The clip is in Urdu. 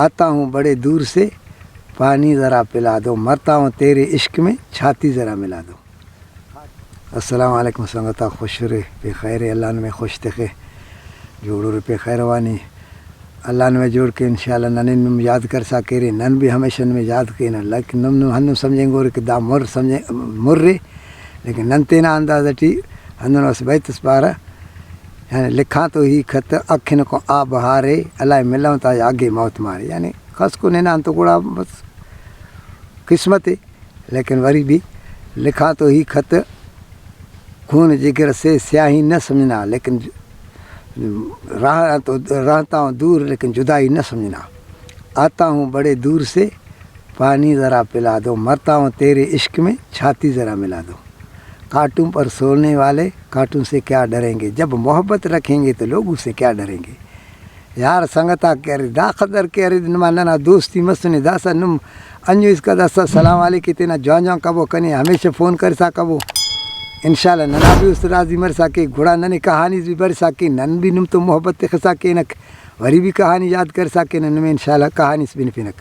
آتا ہوں بڑے دور سے پانی ذرا پلا دو، مرتا ہوں تیرے عشق میں چھاتی ذرا ملا دو. السلام علیکم سنگتا خوش رے پہ خیر اللہ نے میں خوش تھے جوڑو رے پہ خیر وانی اللہ نے میں جوڑ کے انشاءاللہ نن میں یاد کر سکے رے نن بھی ہمیشہ میں یاد کے نا لیکن نم ہن سمجھیں گے کہ دا مر سمجھیں مر رے لیکن نن تینا اندازہ ٹی ہن اس بیت اس بارہ یعنی لکھاں تو ہی خط اکھن کو آ بہارے اللہ ملاں تا آگے موت مارے یعنی خاص کو نینا تو گوڑا بس قسمت ہے لیکن وری بھی لکھاں تو ہی خط خون جگر سے سیاہی نہ سمجھنا لیکن رہتا ہوں دور لیکن جدائی نہ سمجھنا. آتا ہوں بڑے دور سے پانی ذرا پلا دو، مرتا ہوں تیرے عشق میں چھاتی ذرا ملا دو. کارٹون پر سولنے والے کارٹون سے کیا ڈریں گے، جب محبت رکھیں گے تو لوگ اس سے کیا ڈریں گے. یار سنگتا کہہ رہے دا قدر کہہ رہے نمانا دوستی مسنے داسا نم انجو اس کا داسا سلام علیکم تینا جان کبو کنے ہمیشہ فون کر سا کبو انشاءاللہ ننا بھی اس راضی مر سکے گھوڑا ننے کہانی بھی بڑھ سکے نن بھی نم تو محبت خسا کے نک وری بھی کہانی یاد کر سکے نن میں انشاءاللہ کہانی سے بھی نک